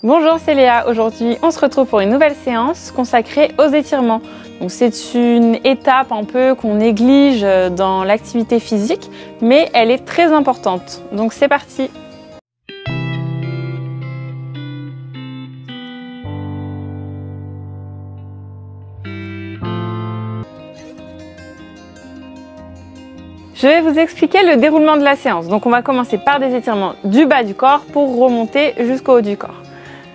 Bonjour, c'est Léa. Aujourd'hui, on se retrouve pour une nouvelle séance consacrée aux étirements. Donc, c'est une étape un peu qu'on néglige dans l'activité physique, mais elle est très importante. Donc, c'est parti. Je vais vous expliquer le déroulement de la séance. Donc, on va commencer par des étirements du bas du corps pour remonter jusqu'au haut du corps.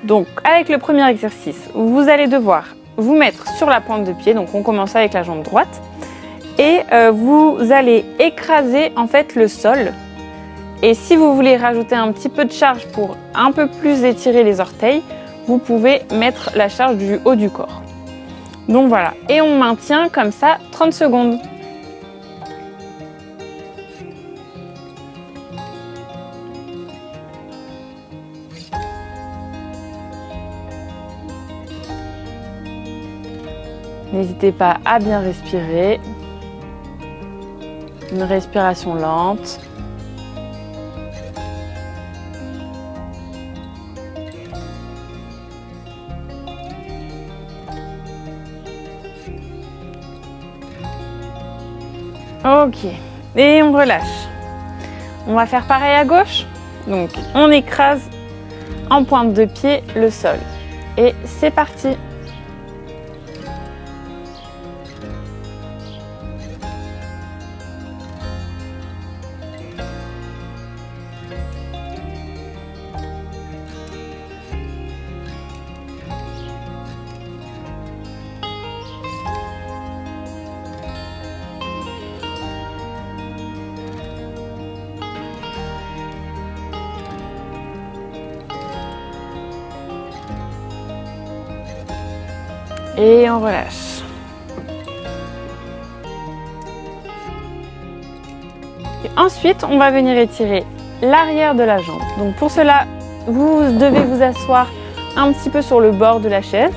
Donc, avec le premier exercice, vous allez devoir vous mettre sur la pointe de pied. Donc, on commence avec la jambe droite. Et vous allez écraser en fait le sol. Et si vous voulez rajouter un petit peu de charge pour un peu plus étirer les orteils, vous pouvez mettre la charge du haut du corps. Donc voilà. Et on maintient comme ça 30 secondes. N'hésitez pas à bien respirer. Une respiration lente. Ok. Et on relâche. On va faire pareil à gauche. Donc, on écrase en pointe de pied le sol. Et c'est parti. Et on relâche. Et ensuite, on va venir étirer l'arrière de la jambe. Donc pour cela, vous devez vous asseoir un petit peu sur le bord de la chaise,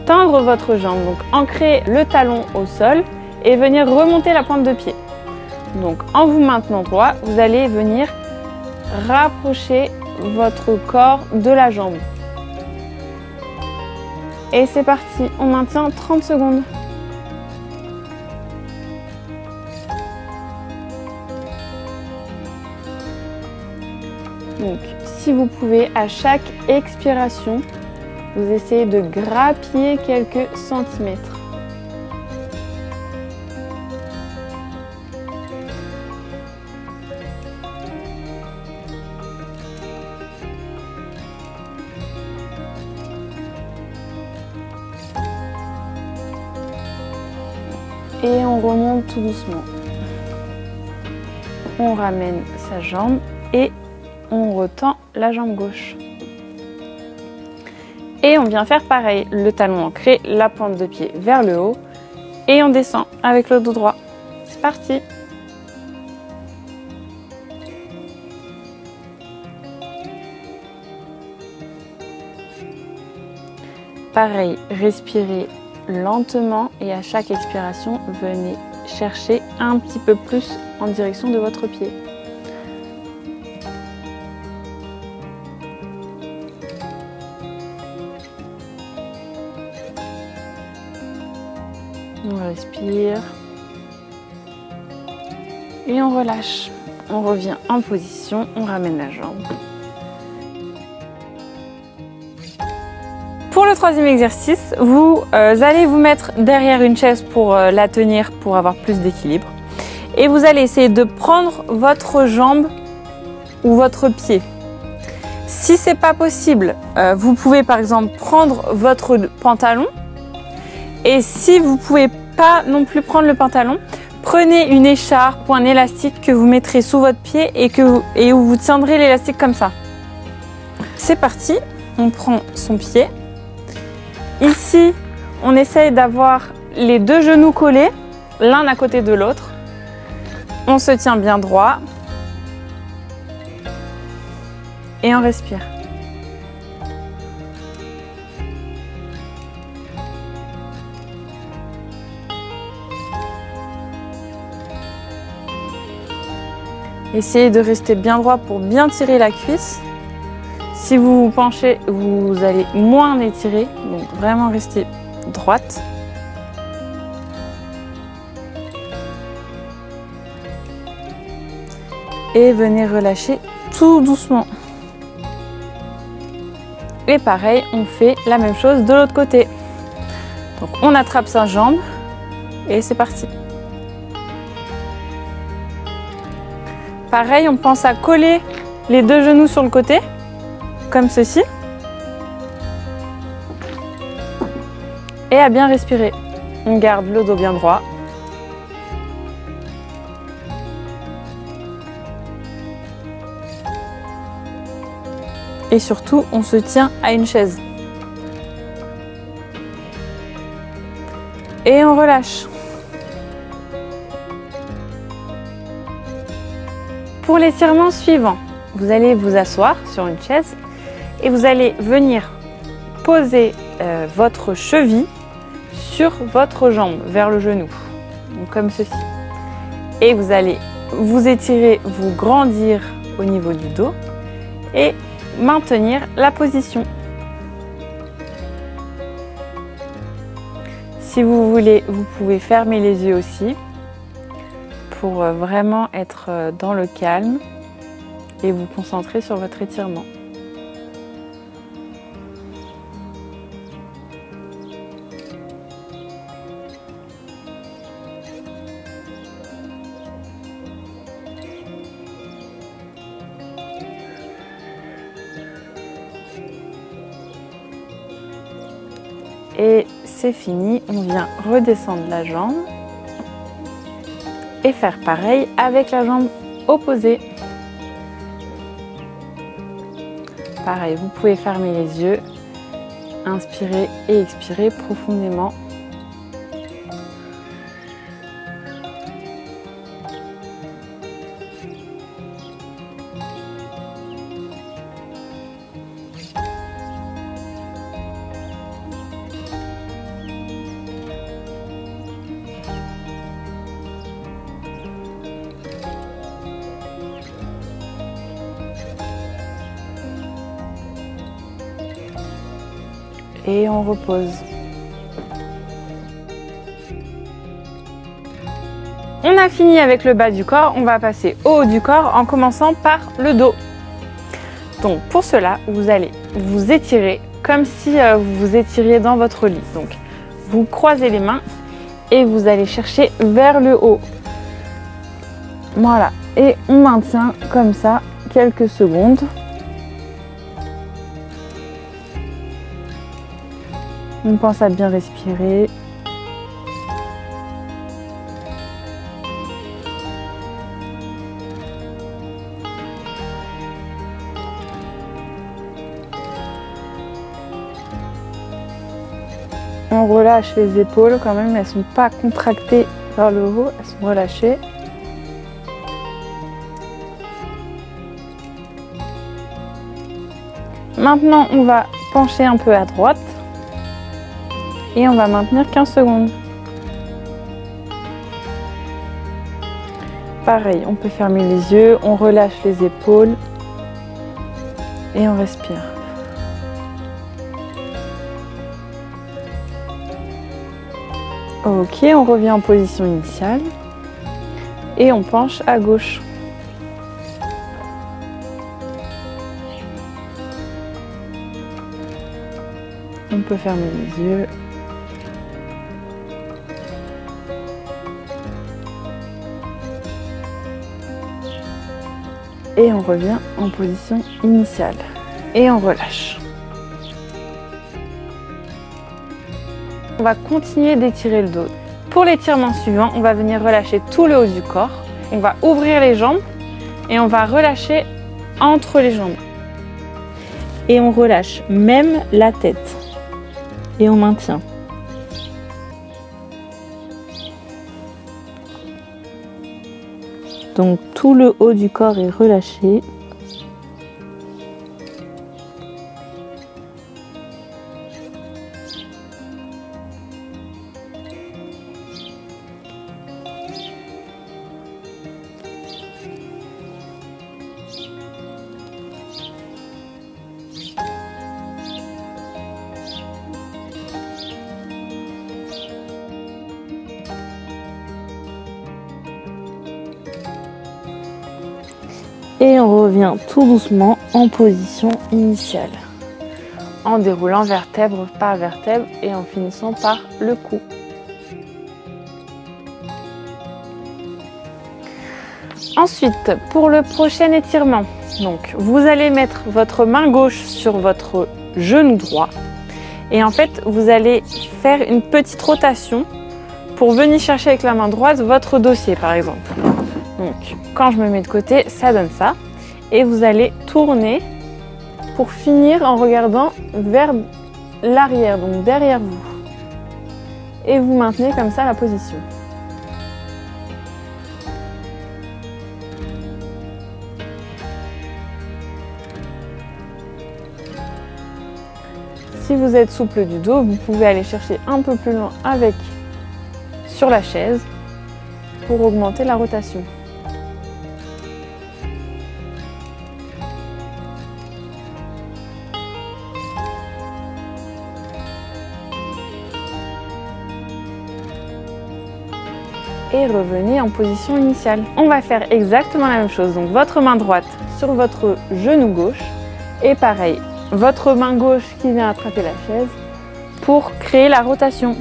tendre votre jambe, donc ancrer le talon au sol et venir remonter la pointe de pied. Donc en vous maintenant droit, vous allez venir rapprocher votre corps de la jambe. Et c'est parti, on maintient 30 secondes. Donc, si vous pouvez, à chaque expiration, vous essayez de grappiller quelques centimètres. Et on remonte tout doucement. On ramène sa jambe et on retend la jambe gauche. Et on vient faire pareil, le talon ancré, la pointe de pied vers le haut et on descend avec le dos droit. C'est parti. Pareil, respirez lentement et à chaque expiration, venez chercher un petit peu plus en direction de votre pied. On respire et on relâche. On revient en position, on ramène la jambe. Pour le troisième exercice, vous allez vous mettre derrière une chaise pour la tenir pour avoir plus d'équilibre. Et vous allez essayer de prendre votre jambe ou votre pied. Si ce n'est pas possible, vous pouvez par exemple prendre votre pantalon. Et si vous ne pouvez pas non plus prendre le pantalon, prenez une écharpe ou un élastique que vous mettrez sous votre pied et où vous tiendrez l'élastique comme ça. C'est parti, on prend son pied. Ici, on essaye d'avoir les deux genoux collés, l'un à côté de l'autre. On se tient bien droit. Et on respire. Essayez de rester bien droit pour bien tirer la cuisse. Si vous vous penchez, vous allez moins étirer, donc vraiment rester droite. Et venez relâcher tout doucement. Et pareil, on fait la même chose de l'autre côté. Donc on attrape sa jambe et c'est parti. Pareil, on pense à coller les deux genoux sur le côté, comme ceci. Et à bien respirer. On garde le dos bien droit. Et surtout, on se tient à une chaise. Et on relâche. Pour l'étirement suivant, vous allez vous asseoir sur une chaise et vous allez venir poser votre cheville sur votre jambe, vers le genou, donc comme ceci. Et vous allez vous étirer, vous grandir au niveau du dos et maintenir la position. Si vous voulez, vous pouvez fermer les yeux aussi pour vraiment être dans le calme et vous concentrer sur votre étirement. Et c'est fini, on vient redescendre la jambe et faire pareil avec la jambe opposée. Pareil, vous pouvez fermer les yeux, inspirer et expirer profondément. Et on repose. On a fini avec le bas du corps, on va passer au haut du corps en commençant par le dos. Donc pour cela, vous allez vous étirer comme si vous vous étiriez dans votre lit. Donc vous croisez les mains et vous allez chercher vers le haut. Voilà, et on maintient comme ça quelques secondes. On pense à bien respirer. On relâche les épaules quand même, elles ne sont pas contractées vers le haut, elles sont relâchées. Maintenant, on va pencher un peu à droite. Et on va maintenir 15 secondes. Pareil, on peut fermer les yeux, on relâche les épaules et on respire. Ok, on revient en position initiale et on penche à gauche. On peut fermer les yeux. Et on revient en position initiale. Et on relâche. On va continuer d'étirer le dos. Pour l'étirement suivant, on va venir relâcher tout le haut du corps. On va ouvrir les jambes et on va relâcher entre les jambes. Et on relâche même la tête. Et on maintient. Donc tout le haut du corps est relâché. revient tout doucement en position initiale, en déroulant vertèbre par vertèbre et en finissant par le cou. Ensuite, pour le prochain étirement, donc vous allez mettre votre main gauche sur votre genou droit et en fait vous allez faire une petite rotation pour venir chercher avec la main droite votre dossier par exemple. Donc quand je me mets de côté, ça donne ça et vous allez tourner pour finir en regardant vers l'arrière, donc derrière vous, et vous maintenez comme ça la position. Si vous êtes souple du dos, vous pouvez aller chercher un peu plus loin avec sur la chaise pour augmenter la rotation. Et revenez en position initiale. On va faire exactement la même chose. Donc votre main droite sur votre genou gauche et pareil, votre main gauche qui vient attraper la chaise pour créer la rotation.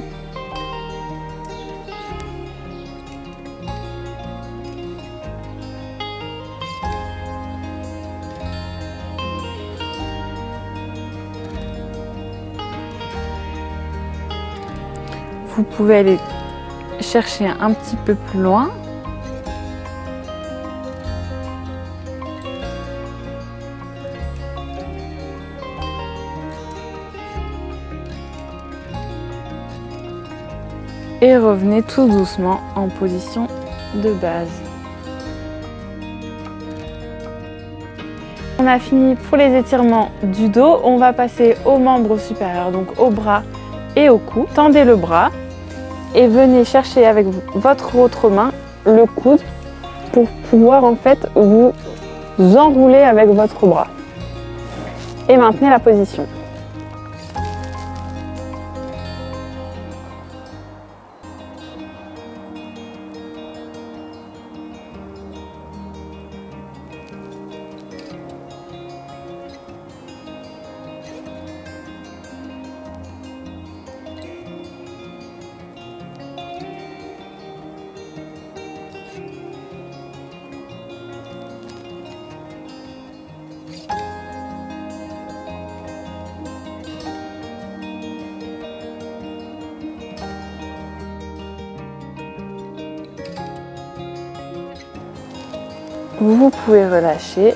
Vous pouvez aller chercher un petit peu plus loin. Et revenez tout doucement en position de base. On a fini pour les étirements du dos. On va passer aux membres supérieurs, donc au bras et au cou. Tendez le bras et venez chercher avec votre autre main le coude pour pouvoir en fait vous enrouler avec votre bras. Et maintenez la position. Vous pouvez relâcher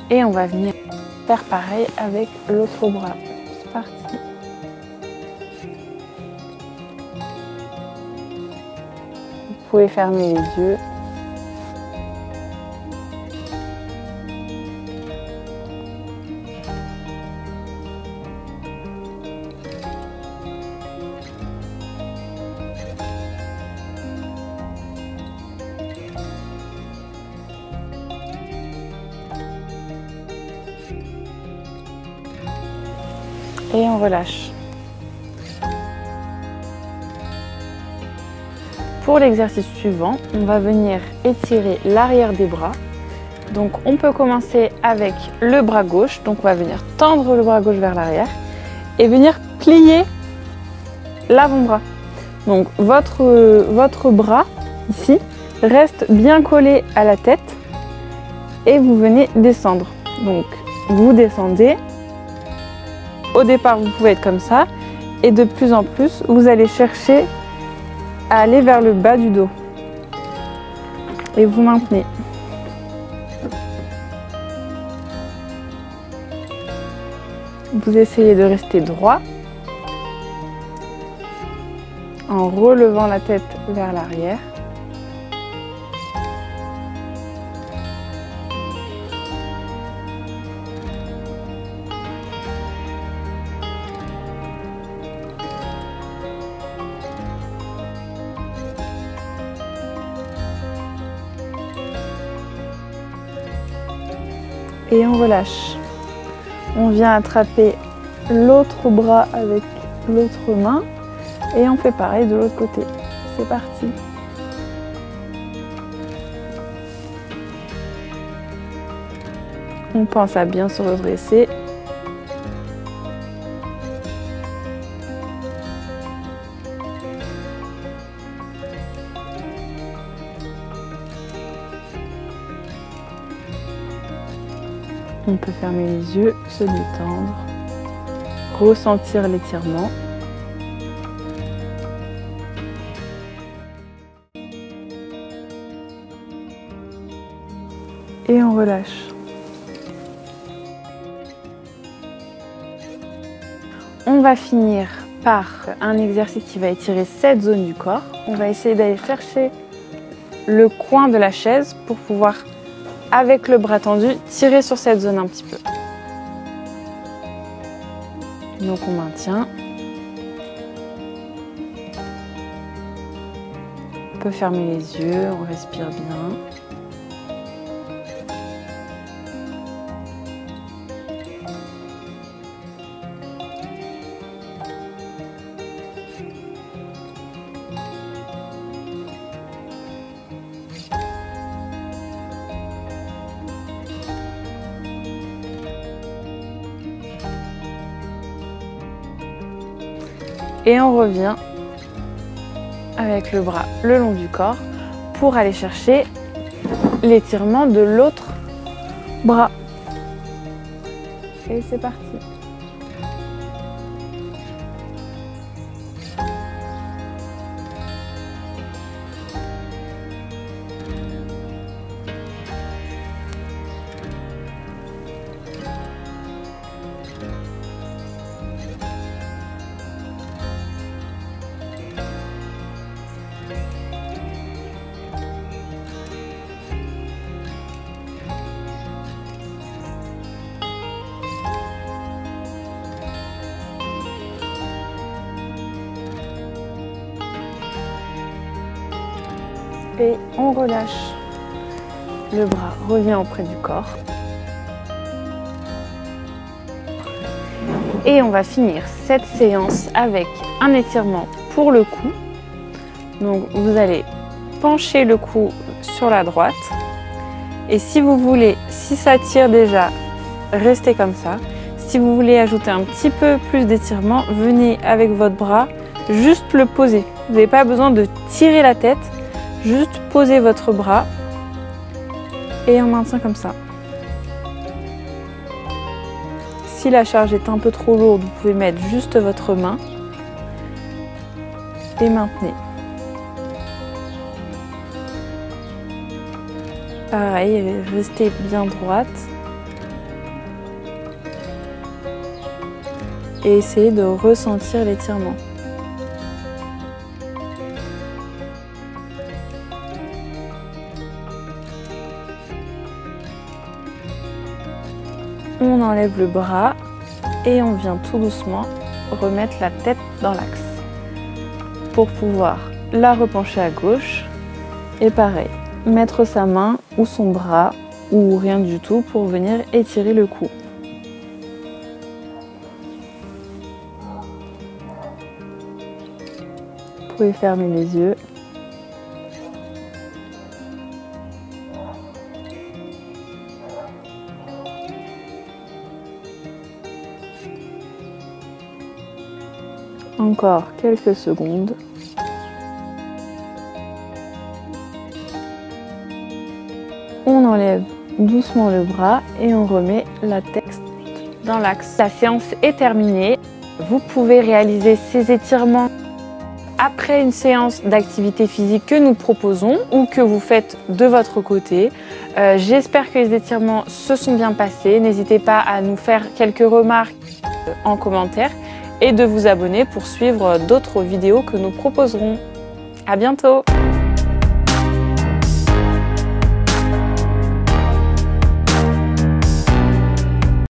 et on va venir faire pareil avec l'autre bras. C'est parti. Vous pouvez fermer les yeux. Et on relâche. Pour l'exercice suivant, on va venir étirer l'arrière des bras. Donc on peut commencer avec le bras gauche. Donc on va venir tendre le bras gauche vers l'arrière et venir plier l'avant-bras. Donc votre bras ici reste bien collé à la tête et vous venez descendre. Donc vous descendez. Au départ, vous pouvez être comme ça et de plus en plus, vous allez chercher à aller vers le bas du dos et vous maintenez. Vous essayez de rester droit en relevant la tête vers l'arrière. Et on relâche. On vient attraper l'autre bras avec l'autre main et on fait pareil de l'autre côté. C'est parti. On pense à bien se redresser. On peut fermer les yeux, se détendre, ressentir l'étirement. Et on relâche. On va finir par un exercice qui va étirer cette zone du corps. On va essayer d'aller chercher le coin de la chaise pour pouvoir, avec le bras tendu, tirer sur cette zone un petit peu. Donc on maintient. On peut fermer les yeux, on respire bien. Et on revient avec le bras le long du corps pour aller chercher l'étirement de l'autre bras. Et c'est parti. Et on relâche. Le bras revient auprès du corps. Et on va finir cette séance avec un étirement pour le cou. Donc vous allez pencher le cou sur la droite. Et si vous voulez, si ça tire déjà, restez comme ça. Si vous voulez ajouter un petit peu plus d'étirement, venez avec votre bras, juste le poser. Vous n'avez pas besoin de tirer la tête. Juste posez votre bras et on maintient comme ça. Si la charge est un peu trop lourde, vous pouvez mettre juste votre main et maintenez. Pareil, restez bien droite et essayez de ressentir l'étirement. On enlève le bras et on vient tout doucement remettre la tête dans l'axe pour pouvoir la repencher à gauche et pareil, mettre sa main ou son bras ou rien du tout pour venir étirer le cou. Vous pouvez fermer les yeux. Encore quelques secondes. On enlève doucement le bras et on remet la tête dans l'axe. La séance est terminée. Vous pouvez réaliser ces étirements après une séance d'activité physique que nous proposons ou que vous faites de votre côté. J'espère que les étirements se sont bien passés. N'hésitez pas à nous faire quelques remarques en commentaire et de vous abonner pour suivre d'autres vidéos que nous proposerons. À bientôt!